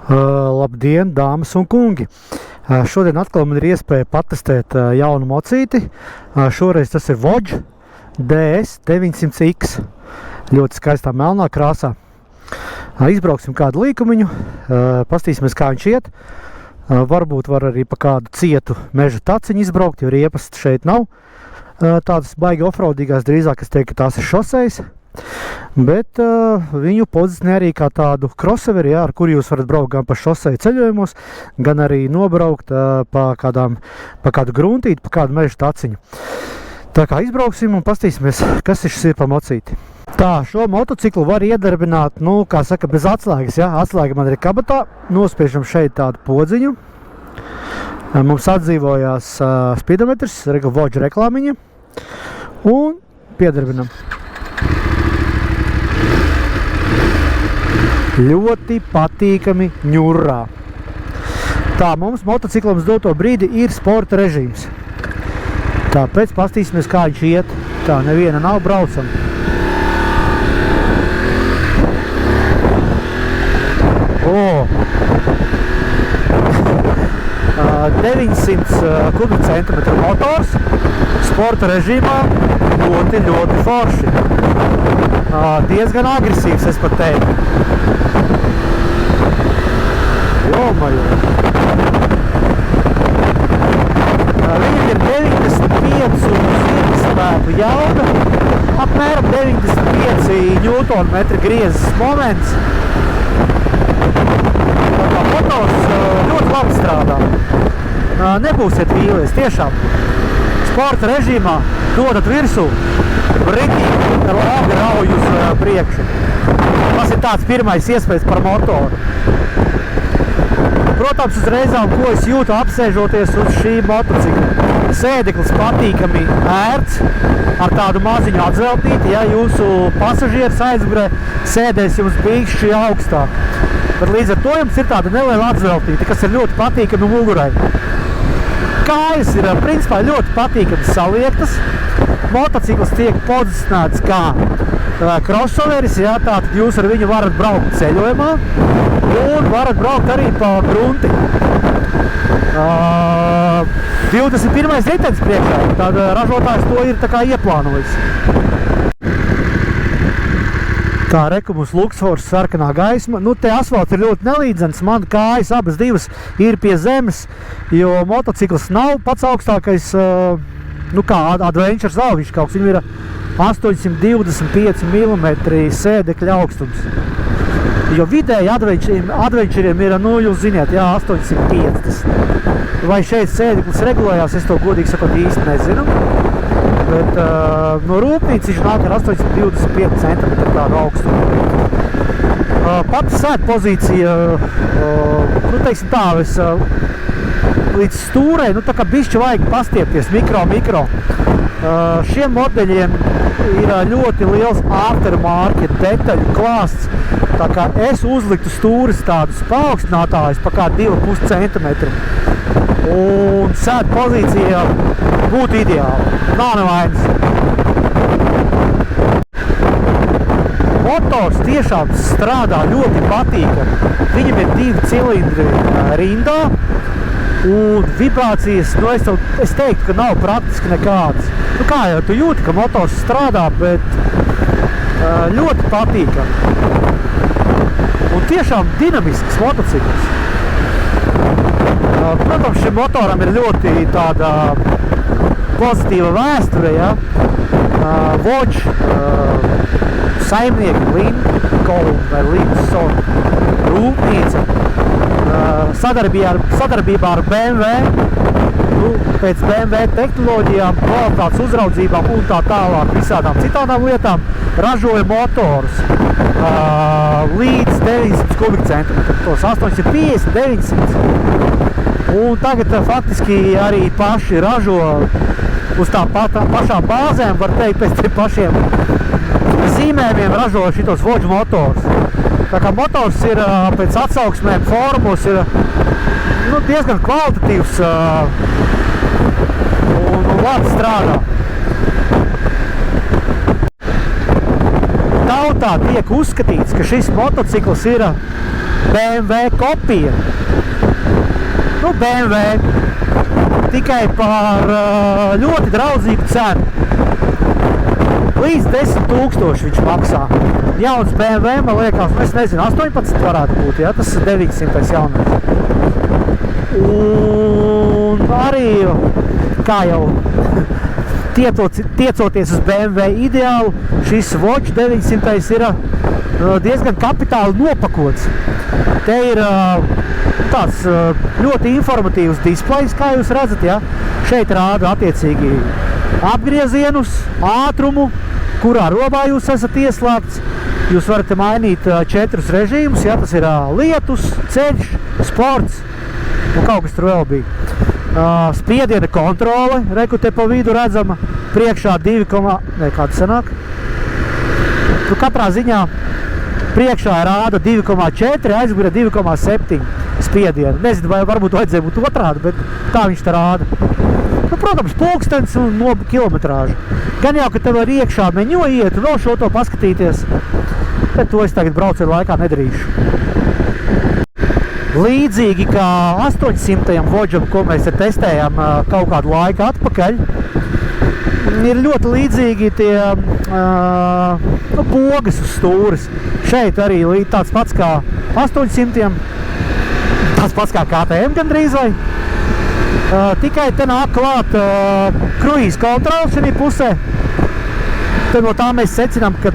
Labdien, dāmas un kungi! Šodien atkal man ir iespēja patestēt jaunu mocīti. Šoreiz tas ir Vodge DS 900X. Ļoti skaistā melnā krāsā. Izbrauksim kādu līkumiņu, pastīsimies, kā viņš iet. Varbūt var arī pa kādu cietu meža taciņu izbraukt, jo riepas šeit nav. Tādas baigi offroadīgās, drīzāk es teiktu, ka tās ir šosejas. Bet viņu pozicionē arī kā tādu crossoveri, ar kuru jūs varat braukt gan pa šoseju ceļojumos, gan arī nobraukt pa kādu gruntīti, pa kādu meža taciņu. Tā kā izbrauksim un pastīsimies, kas šis ir pa mocīti. Tā, šo motociklu var iedarbināt, kā saka, bez atslēgas, ja? Atslēga man ir kabatā, nospiežam šeit tādu podziņu. Mums atdzīvojās speedometrs, Vodge reklāmiņa, un piedarbinam. Ļoti patīkami ņurrā. Tā, mums motociklam uz doto brīdi ir sporta režīms. Tāpēc pastīsimies, kā viņš iet. Tā, neviena nav, braucam. O! 900 kubikcentimetru motors, sporta režīmā, ļoti forši. Diezgan agresīvs, es pat teiktu. Jomajo! Viņam ir 95 sirdspēku jauda, apmēram 95 Nm griezes moments. Motors ļoti labi strādā. Nebūsiet vīlies, tiešām. Sporta režīmā dodat virsū, ritīgi labi rauj uz priekšu. Tas ir tāds pirmais iespējas par motoru. Protams, uzreizām, ko es jūtu apsēžoties uz šī motocikla. Sēdeklis patīkami ērts, ar tādu maziņu atzeltīti, ja jūsu pasažieris aizmugurē sēdēs jums bīkšķi augstāk. Bet līdz ar to jums ir tāda neliela atzeltīte, kas ir ļoti patīkami mugurai. Kājas ir principā ļoti patīkami saliektas. Motocikls tiek pozicionēts kā crossoveris, ja, tātad jūs ar viņu varat braukt ceļojumā un varat braukt arī pa grunti. 21. ritenis priekšā, tad ražotājs to ir tā kā ieplānojis. Tā, reku mums Luxfords sarkanā gaisma. Te asfalts ir ļoti nelīdzens. Man kājas abas divas ir pie zemes, jo motocikls nav pats augstākais, kā Adventure Zau, viņš kaut kas, viņam ir 825 mm sēdekļa augstums. Jo vidēji Adventuriem ir, jūs ziniet, 850. Vai šeit sēdeklis regulējās, es to godīgi sakot īsti nezinu. Bet no rūpnīcas viņš nāk ar 825 cm tādu augstumu. Pati sēd pozīcija, teiksim tā, līdz stūrei, tā kā bišķi vajag pastiepties mikro. Šiem modeļiem ir ļoti liels aftermarket detaļu klāsts, tā kā es uzliktu stūris tādus paaugstinātājus pa kādu 2,5 cm. Un sēd pozīcija būtu ideāla. Nav nevainas. Motors tiešām strādā ļoti patīkami. Viņam ir 2 cilindri rindā un vibrācijas, es teiktu, ka nav praktiski nekādas. Kā jau tu jūti, ka motors strādā, bet ļoti patīkami. Un tiešām dinamisks motocikls. Protams, šim motoram ir ļoti tāda pozitīva vēsture, ja? Vodge saimnieki Lincoln vai Linson rūpnīca sadarbībā ar BMW, pēc BMW tehnoloģijām, kvalitātes uzraudzībām un tā tālāk visādām citādām lietām ražoja motors līdz 900 kubikcentimetru, tos 850, 900. Un tagad faktiski arī paši ražo uz tām pašām bāzēm, var teikt, pēc tiem pašiem zīmējumiem ražo šitos Vodge motors. Tā kā motors ir pēc atsauksmēm formus, ir diezgan kvalitatīvs un labi strādā. tautā tiek uzskatīts, ka šis motocikls ir BMW kopija. Nu, BMW tikai par ļoti draudzīgu cenu. Līdz 10 000 viņš maksā. Jauns BMW, man liekas, es nezinu, 18 varētu būt, ja? Tas ir 900 jaunais. Un arī, kā jau tiecoties uz BMW ideālu, šis Watch 900 ir diezgan kapitāli nopakots. Te ir tāds ļoti informatīvs displejs, kā jūs redzat, ja? Šeit rāda attiecīgi apgriezienus, ātrumu, kurā robā jūs esat ieslēgts. Jūs varat mainīt 4 režīmus, ja? Tas ir lietus, ceļš, sports un kaut kas tur vēl bija. Spiediena kontrole, reku te pa vidu redzama, priekšā 2, kāds sanāk? Tu katrā ziņā priekšā rāda 2,4, aizmugurē 2,7 spiedienu. Nezinu, vai varbūt vajadzēja būt otrādi, bet tā viņš te rāda. Nu, protams, pulkstens un kilometrāža. Gan jau, ka tev var iekšā meņo iet un vēl šo to paskatīties, bet to es tagad braucienu laikā nedarīšu. Līdzīgi kā 800. Vodžam, ko mēs te testējām kaut kādu laiku atpakaļ, ir ļoti līdzīgi tie pogas uz stūris. Šeit arī tāds pats kā 800, tāds pats kā KTM gandrīz vai. Tikai te nāk klāt kruīz kontrols šajā pusē. Te no tā mēs secinām, ka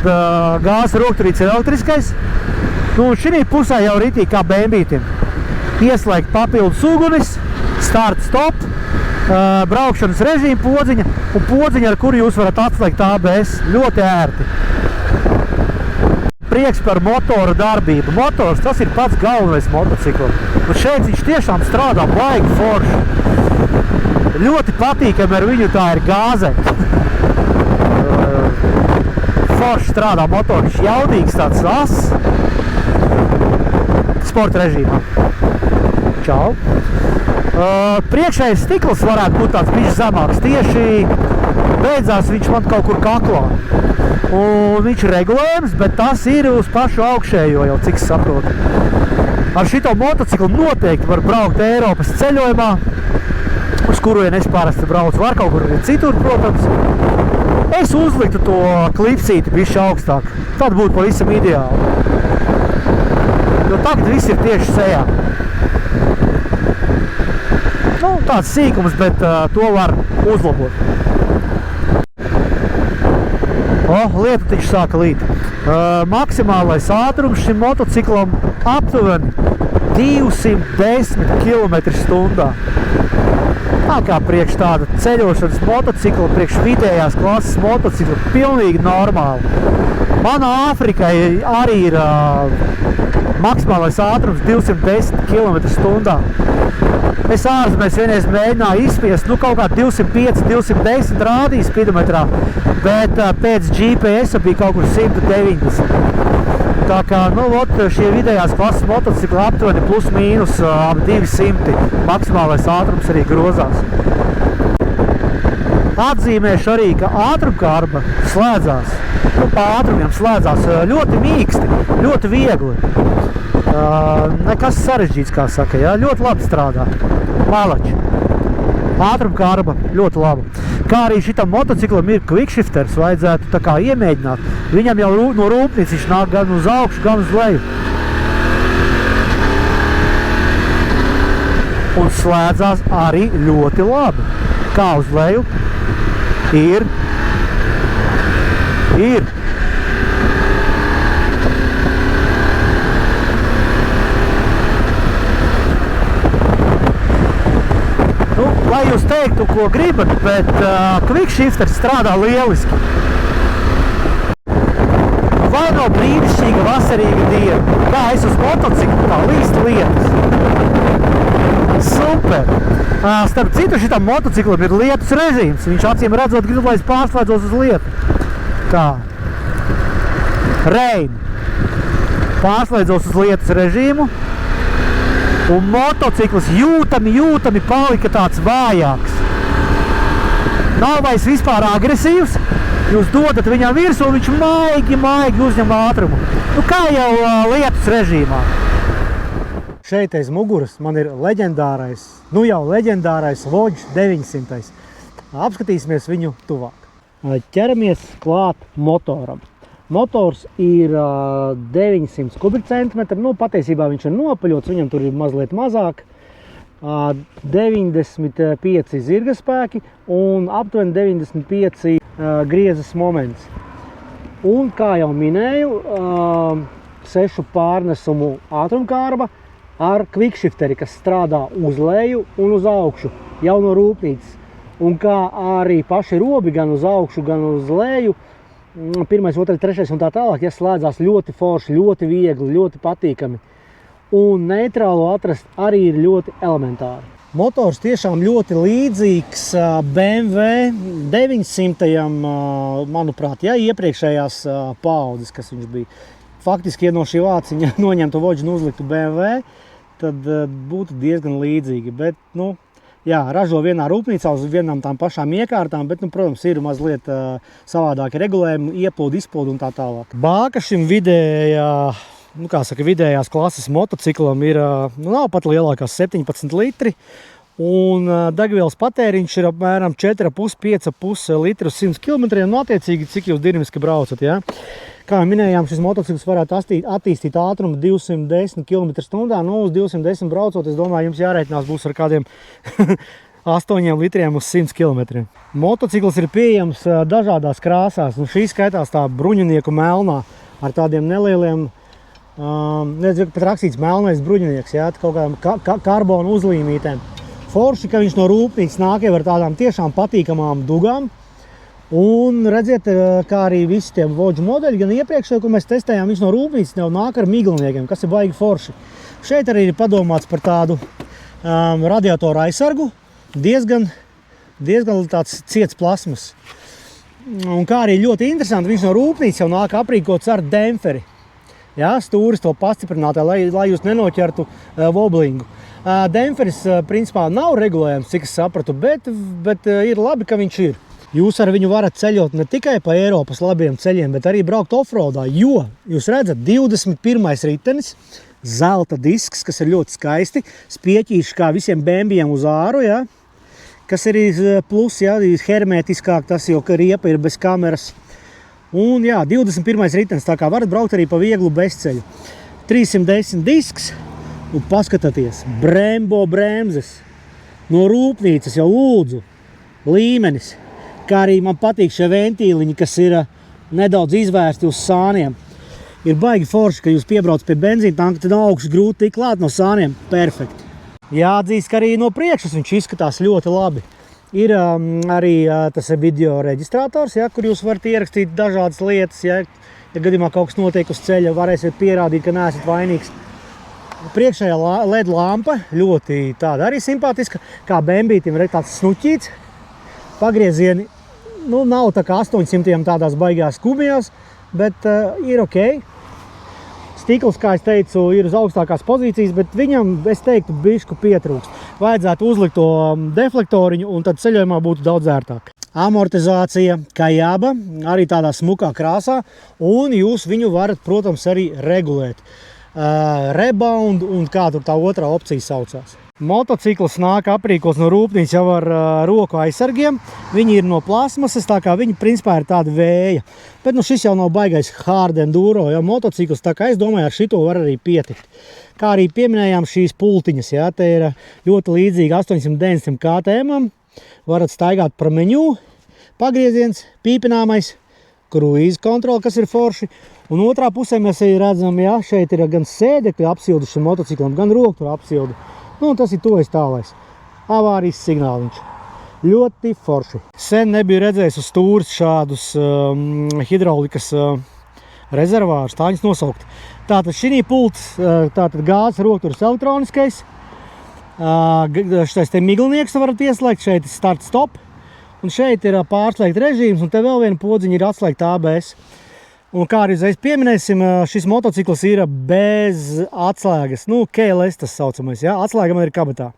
gāzes rokturīts ir elektriskais. Nu, šajā pusē jau ritīgi kā bēmbītim. Ieslēgt papildus ugunis, start, stop, braukšanas režīma podziņa un podziņa, ar kuru jūs varat atslēgt ABS. Ļoti ērti. Prieks par motora darbību. Motors, tas ir pats galvenais motociklam. Un šeit viņš tiešām strādā baigi forši. Ļoti patīkami ar viņu tā ir gāze. Forši strādā motori, viņš jaudīgs tāds ass. Sporta režīmā. Čau. Priekšējais stikls varētu būt tāds bišķi zemāks. Tieši beidzās viņš man kaut kur kaklā. Un viņš ir regulējums, bet tas ir uz pašu augšējo jau, cik saprotu. Ar šito motociklu noteikti var braukt Eiropas ceļojumā, uz kurien es parasti braucu. Var kaut kur citur, protams. Es uzliktu to klipsīti bišķi augstāk. Tad būtu pavisam ideāli. Jo tagad viss ir tieši sejā. Nu, tāds sīkums, bet to var uzlabot. Lieta taču sāka līt. Maksimālais ātrums šim motociklam aptuveni 210 km/h. Tā kā priekš tāda ceļošanas motocikla, priekš vidējās klases motocikla, pilnīgi normāli. Manā Āfrikai arī ir maksimālais ātrums 210 km/h. Es ārzemēs vienreiz mēģināju izspiest, kaut kā 205, 210 rādīja spidometrā, bet pēc GPS bija kaut kur 190. Tā kā, šie vidējās klases motocikli aptuveni plus mīnus ap 200, maksimālais ātrums arī grozās. Atzīmēšu arī, ka ātrumkārba slēdzās, pa ātrumiem slēdzās ļoti mīksti, ļoti viegli. Nekas sarežģīts, kā saka, ja? Ļoti labi strādā. Malači. Ātrumkārba ļoti laba. Kā arī šitam motociklam ir quickshifters, vajadzētu tā kā iemēģināt. Viņam jau no rūpnīcas viņš nāk gan uz augšu, gan uz leju. Un slēdzās arī ļoti labi. Kā uz leju? Ir. Lai jūs teiktu, ko gribat, bet quickshifters strādā lieliski. Vai no brīnišķīga vasarīga diena, kā es uz motociklu, kā līst lietas. Super! Starp citu, šitam motociklam ir lietus režīms. Viņš acīm redzot grib, lai es pārslēdzos uz lietu. Tā. Rain. Pārslēdzos uz lietus režīmu. Un motocikls jūtami palika tāds vājāks. Nav vairs vispār agresīvs, jūs dodat viņam virsū, un viņš maigi uzņem ātrumu. Nu, kā jau lietus režīmā. Šeit aiz muguras man ir leģendārais, nu jau leģendārais Vodge 900. Apskatīsimies viņu tuvāk. Ķeramies klāt motoram. Motors ir 900 kubikcentimetri, nu patiesībā viņš ir nopaļots, viņam tur ir mazliet mazāk. 95 zirgaspēki un aptuveni 95 griezes moments. Un, kā jau minēju, 6 pārnesumu ātrumkārba ar quickshifteri, kas strādā uz leju un uz augšu, jau no rūpnīcas. Un kā arī paši robi gan uz augšu, gan uz leju, 1, 2, 3 un tā tālāk, ja slēdzās ļoti forši, ļoti viegli, ļoti patīkami. Un neitrālo atrast arī ir ļoti elementāri. Motors tiešām ļoti līdzīgs BMW 900, manuprāt, ja iepriekšējās paaudzes, kas viņš bija. Faktiski, ja no šī vāciņa noņemtu Vodge un uzliktu BMW, tad būtu diezgan līdzīgi. Bet, nu, jā, ražo vienā rūpnīcā uz vienām tām pašām iekārtām, bet, nu, protams, ir mazliet savādāki regulējumi, iepildu, izpildu un tā tālāk. Bāka šim vidējās klases motociklam ir, nu, nav pat lielākās 17 litri, un degvielas patēriņš ir apmēram 4,5–5,5 litri uz 100 km, nu, attiecīgi, cik jūs dinamiski braucat, ja? Kā minējām, šis motocikls varētu attīstīt ātrumu 210 km/h, nu, uz 210 braucot, es domāju, jums jārēķinās būs ar kādiem 8 litriem uz 100 km. Motocikls ir pieejams dažādās krāsās, un šī skaitās tā bruņinieku melnā, ar tādiem nelieliem, nezinu, pat rakstīts melnais bruņinieks, jā, kaut kādām karbonu uzlīmītēm. Forši, ka viņš no rūpnīcas nāk jau ar tādām tiešām patīkamām dugām. Un redziet, kā arī visi tie Vodge modeļi, gan iepriekšējo, ko mēs testējām, viņš no rūpnīcas jau nāk ar migliniekiem, kas ir baigi forši. Šeit arī ir padomāts par tādu radiatoru aizsargu, diezgan tāds ciets plasmas. Un kā arī ļoti interesanti, viņš no rūpnīcas jau nāk aprīkots ar demperi. Jā, stūris to pastiprinātāju, lai jūs nenoķertu woblingu. Demperis principā nav regulējams, cik es sapratu, bet ir labi, ka viņš ir. Jūs ar viņu varat ceļot ne tikai pa Eiropas labiem ceļiem, bet arī braukt offroadā, jo jūs redzat 21. ritenis, zelta disks, kas ir ļoti skaisti, spieķīši kā visiem bēmbijiem uz āru, ja? Kas ir plus, ja, hermētiskāk tas, jo riepa ir bez kameras. Un jā, 21. ritenis, tā kā varat braukt arī pa vieglu bezceļu. 310 disks, un paskatieties, Brembo bremzes, no rūpnīcas jau lūdzu, līmenis. Kā arī man patīk šie ventīliņi, kas ir nedaudz izvērsti uz sāniem. Ir baigi forši, ka jūs piebrauc pie benzīna tanka, tad augšas grūti tik klāt no sāniem. Perfekti. Jāatzīst, ka arī no priekšas viņš izskatās ļoti labi. Ir arī tas video reģistrators, ja, kur jūs varat ierakstīt dažādas lietas. Ja gadījumā kaut kas notiek uz ceļa, varēsiet pierādīt, ka neesat vainīgs. Priekšējā LED lampa ļoti tāda arī simpātiska, kā bembītim ir tāds snuķīts. Pagriezieni, nu, nav tā kā 800 tādās baigās kubijās, bet ir ok. Stikls, kā es teicu, ir uz augstākās pozīcijas, bet viņam, es teiktu, bišku pietrūkst. Vajadzētu uzlikt to deflektoriņu, un tad ceļojumā būtu daudz ērtāk. Amortizācija Kajaba, arī tādā smukā krāsā, un jūs viņu varat, protams, arī regulēt. Rebound un kā tur tā otrā opcija saucās. Motocikls nāk aprīkots no rūpnīcas jau ar roku aizsargiem. Viņi ir no plasmasas, tā kā viņi principā ir tāda vēja. Bet nu šis jau nav baigais hard enduro, ja motocikls, tā kā es domāju, ar šito var arī pietikt. Kā arī pieminējām šīs pultiņas, ja, te ir ļoti līdzīgi 890 KTM. Varat staigāt par menu, pagrieziens, pīpināmais, kruīza kontrola, kas ir forši. Un otrā pusē mēs redzam, ja, šeit ir gan sēdekļi apsildi šim motociklam, gan roktura apsildi. Nu, tas ir tojas tālais. Avārijas signāliņš. Ļoti forši. Sen nebija redzējis uz stūris šādus hidraulikas rezervārus, tā viņas nosaukt. Tātad šī pults, tātad gāzes rokturas elektroniskais. Šitais te miglinieks varat ieslēgt, šeit ir start stop. Un šeit ir pārslēgt režīms, un te vēl viena podziņa ir atslēgta ABS. Un kā arī uzreiz pieminēsim, šis motocikls ir bez atslēgas. Nu, KLS tas saucamais, ja? Atslēga man ir kabatā.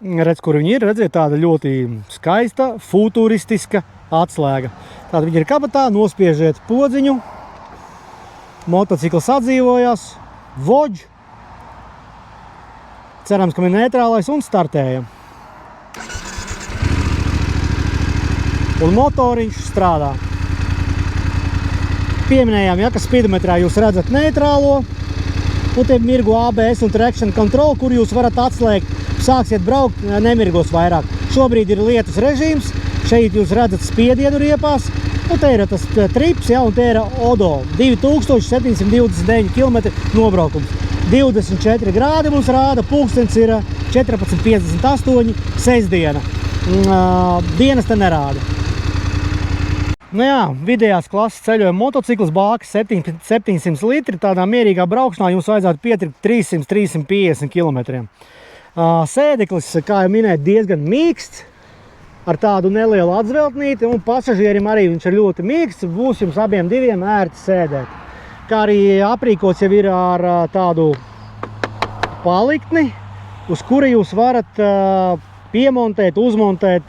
Redz, kur viņi ir, redziet, tāda ļoti skaista, futuristiska atslēga. Tātad viņi ir kabatā, nospiežiet podziņu, motocikls atdzīvojās, vodž, cerams, ka ir neitrālais un startējam. Un motoriņš strādā. Pieminējām, ja, ka speedometrā jūs redzat neitrālo, un te mirgo ABS un traction control, kur jūs varat atslēgt, sāksiet braukt, nemirgos vairāk. Šobrīd ir lietus režīms, šeit jūs redzat spiedienu riepās, un te ir tas trips, ja, un te ir odo, 2729 km nobraukums. 24 grādi mums rāda, pulkstens ir 14:58, sestdiena. Dienas te nerāda. Nu jā, vidējās klases ceļojuma motocikls, bāka 700 litri, tādā mierīgā braukšanā jums vajadzētu pietrikt 300–350 km. Sēdeklis, kā jau minēt, diezgan mīksts, ar tādu nelielu atzveltnīti, un pasažierim arī viņš ir ļoti mīksts, būs jums abiem diviem ērti sēdēt. Kā arī aprīkots jau ir ar tādu paliktni, uz kura jūs varat piemontēt, uzmontēt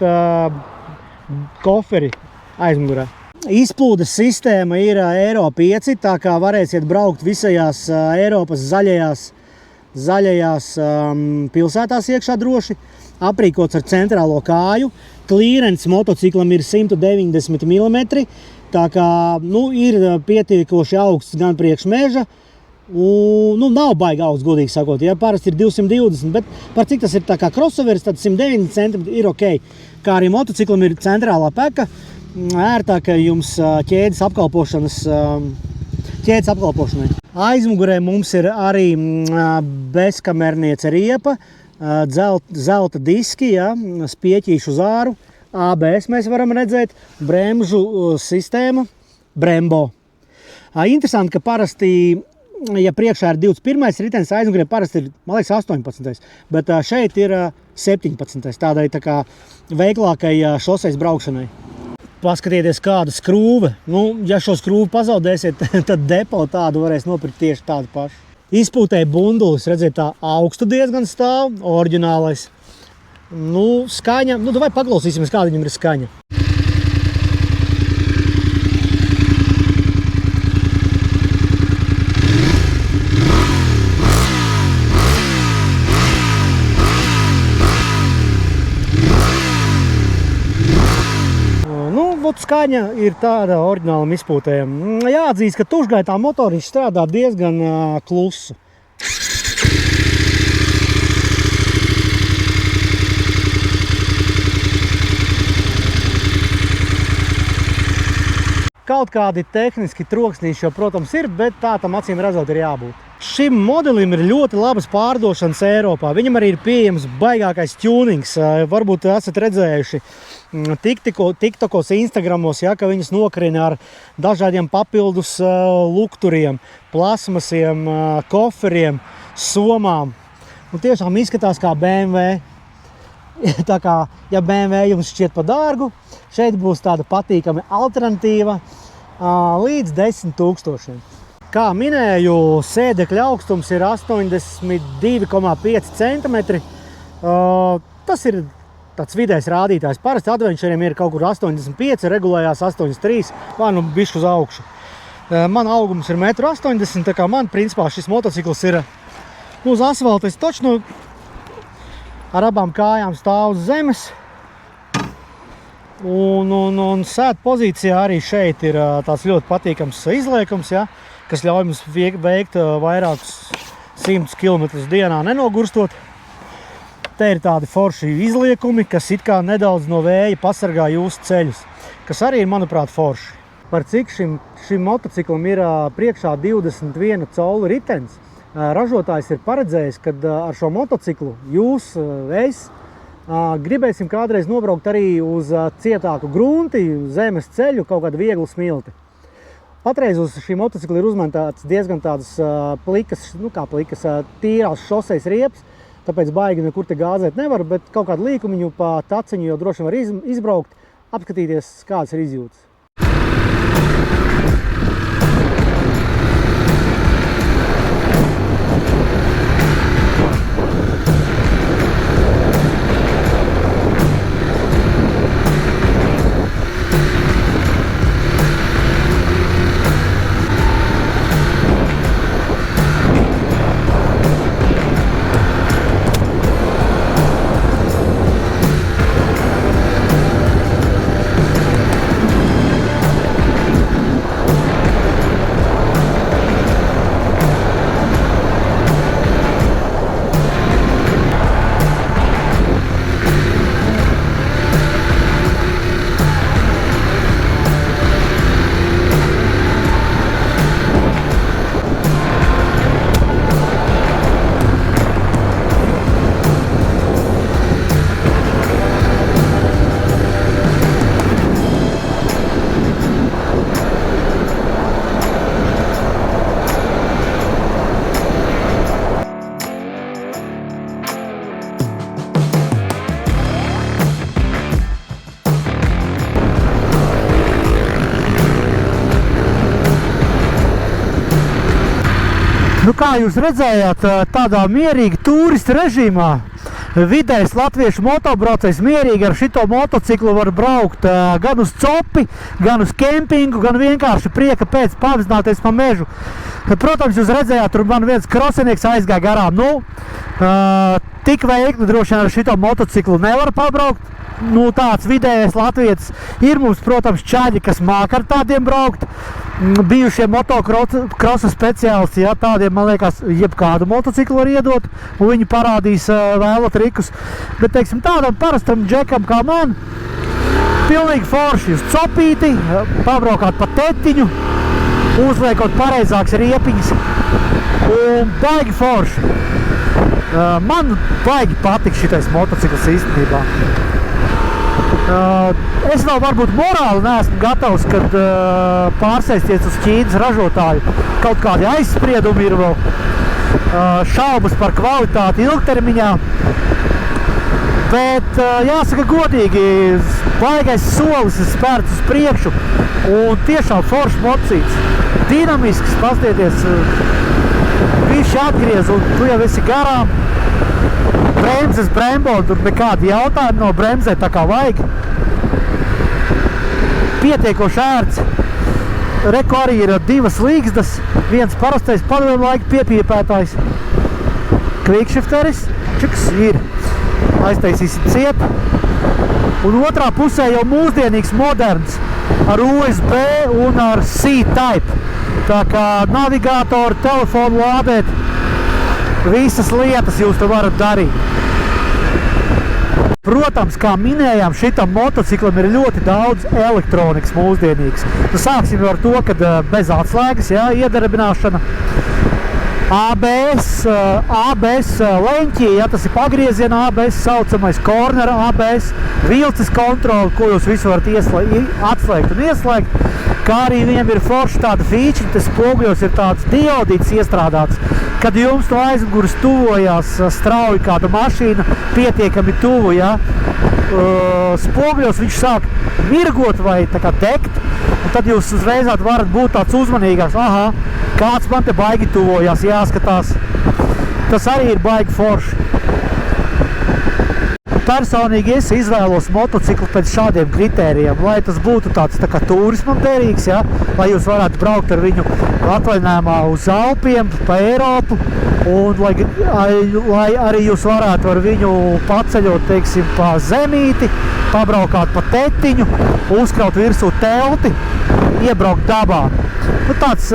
koferi aizmugurē. Izplūdes sistēma ir Euro 5, tā kā varēsiet braukt visajās Eiropas zaļajās pilsētās iekšā droši. Aprīkots ar centrālo kāju. Klīrens motociklam ir 190 mm, tā kā ir pietiekoši augsts gan priekš meža. Nav baigi augsts, godīgi sakot, ja parasti ir 220, bet par cik tas ir tā kā crossoveris, tad 190 cm ir ok. Kā arī motociklam ir centrālā peka, ērtāk jums ķēdes apkalpošanai. Aizmugurē mums ir arī bezkamerniece riepa, zelta diski, ja, spieķīšu zāru, ABS mēs varam redzēt, bremžu sistēma, Brembo. Interesanti, ka parasti, ja priekšā ir 21. ritenis, aizmugurē parasti ir, man liekas, 18. Bet šeit ir 17. Tādai tā kā veiklākai šoseis braukšanai. Paskatieties, kāda skrūve. Ja šo skrūvu pazaudēsiet, tad depo tādu varēs nopirkt tieši tādu pašu. Izpūtēja bundulis, redziet, tā augstu diezgan stāv, oriģinālais. Skaņa, vai paklausīsimies, kāda viņam ir skaņa. Skaņa ir tāda oriģinālam izpūtējam. Jāatzīst, ka tušgaitā motoriņš strādā diezgan klusu. Kaut kādi tehniski troksnīši jau, protams, ir, bet tā tam acīm redzot ir jābūt. Šim modelim ir ļoti labas pārdošanas Eiropā. Viņam arī ir pieejams baigākais tunings. Varbūt esat redzējuši TikTokos, Instagramos, ja, ka viņas nokrina ar dažādiem papildus lukturiem, plasmasiem, koferiem, somām. Un tiešām izskatās kā BMW. Tā kā, ja BMW jums šķiet par dārgu, šeit būs tāda patīkama alternatīva līdz 10 000. Kā minēju, sēdekļa augstums ir 82,5 cm. Tas ir tāds vidējs rādītājs. Parasti adventuriem ir kaut kur 85, regulējās 83, vai bišķi uz augšu. Man augums ir 1,80 m, tā kā man principā šis motocikls ir uz asfalta. Es točnu ar abām kājām stāvu uz zemes. Un sēd pozīcijā arī šeit ir tāds ļoti patīkams izliekums, ja, kas ļauj mums veikt vairākus 100 km dienā nenogurstot. Te ir tādi forši izliekumi, kas it kā nedaudz no vēja pasargā jūsu ceļus, kas arī ir, manuprāt, forši. Par cik šim motociklam ir priekšā 21 colu ritens, ražotājs ir paredzējis, ka ar šo motociklu jūs, es, gribēsim kādreiz nobraukt arī uz cietāku grunti, zemes ceļu, kaut kādu vieglu smilti. Patreiz uz šī motocikla ir uzmontāts diezgan tādas plikas, tīrās šoseis riepas, tāpēc baigi nekur te gāzēt nevar, bet kaut kādu līkumiņu pa taciņu jau droši var izbraukt, apskatīties, kādas ir izjūtas. Nu, kā jūs redzējāt, tādā mierīga tūrista režīmā vidējs latviešu motobraucējs mierīgi ar šito motociklu var braukt gan uz copi, gan uz kempingu, gan vienkārši prieka pēc pavizināties pa mežu. Protams, jūs redzējāt, tur man viens krosinieks aizgāja garām. Nu, tik veikli droši vien ar šito motociklu nevar pabraukt. Nu, tāds vidējais latvietis ir mums, protams, čaļi, kas māk ar tādiem braukt. Bijušie motokrosa speciālisti, ja, tādiem, man liekas, jebkādu motociklu var iedot, un viņi parādīs vēlo trikus. Bet, teiksim, tādam parastam džekam kā man, pilnīgi forši uz copīti, pabraukāt pa tetiņu, uzliekot pareizāks riepiņas, un baigi forši. Man baigi patik šitais motocikls īstenībā. Es vēl varbūt morāli neesmu gatavs, kad pārsēsties uz Ķīnas ražotāju. Kaut kādi aizspriedumi ir vēl, šaubas par kvalitāti ilgtermiņā. Bet jāsaka godīgi, baigais solis ir spērts uz priekšu un tiešām foršs motocīts. Dinamisks, pastieties, bišķi atgriez un tu jau esi garām. Bremzes brembo, tur nekādi jautājumi no bremzē, tā kā vajag. Pietiekoši ērts. Reko arī ir divas līgzdas, viens parastais padomu laika piepiepētājs. Quickshifteris, čiks ir. Aiztaisīsim ciet. Un otrā pusē jau mūsdienīgs moderns ar USB un ar C-Type. Tā kā navigātoru, telefonu lādēt, visas lietas jūs te varat darīt. Protams, kā minējām, šitam motociklam ir ļoti daudz elektronikas mūsdienīgs. Nu, sāksim ar to, kad bez atslēgas, jā, iedarbināšana. ABS leņķī, ja tas ir pagrieziena ABS, saucamais corner ABS, vilces kontroli, ko jūs visu varat atslēgt un ieslēgt, kā arī viņam ir forši tāda feature, tas spoguļos ir tāds diodīts iestrādāts, kad jums no aizmugures tuvojās strauji kāda mašīna, pietiekami tuvu, ja, spoguļos viņš sāk mirgot vai tā kā degt, un tad jūs uzreiz varat būt tāds uzmanīgāks, aha, kāds man te baigi tuvojās, jāskatās. Tas arī ir baigi forši. Personīgi es izvēlos motociklu pēc šādiem kritērijiem, lai tas būtu tāds tā kā turismam derīgs, ja? Lai jūs varētu braukt ar viņu atvaļinājumā uz Alpiem, pa Eiropu, un lai arī jūs varētu ar viņu paceļot, teiksim, pa zemīti, pabraukāt pa tetiņu, uzkraut virsū telti, iebraukt dabā. Nu, tāds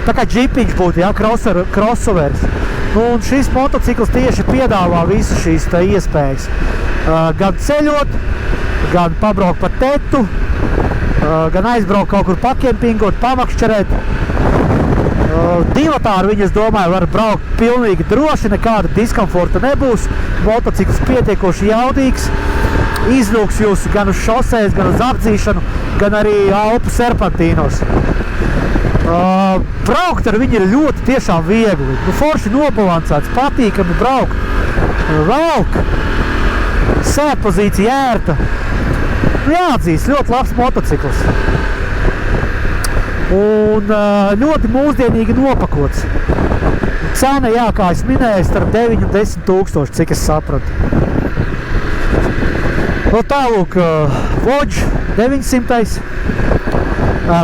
tā kā džipiņš būtu, ja, crossoveris. Un šis motocikls tieši piedāvā visu šīs iespējas. Gan ceļot, gan pabraukt pa tetu, gan aizbraukt kaut kur pakempingot, pamakšķerēt. Divatā ar viņu, es domāju, var braukt pilnīgi droši, nekāda diskomforta nebūs. Motocikls pietiekoši jaudīgs, izvilks jūs gan uz šosēs, gan uz apdzīšanu, gan arī Alpu serpantīnos. Braukt ar viņu ir ļoti tiešām viegli. Nu, forši nobalansēts, patīkami braukt. Velk, sēdpozīcija ērta. Nu, jāatzīst, ļoti labs motocikls. Un ļoti mūsdienīgi nopakots. Cena, jā, kā es minēju, starp 9 un 10 tūkstoši, cik es sapratu. No tālūk, Vodge 900.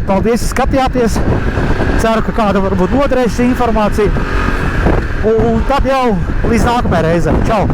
Paldies, ka skatījāties. Ceru, ka kāda varbūt noderēs šī informācija. Un tad jau līdz nākamajai reizei. Čau!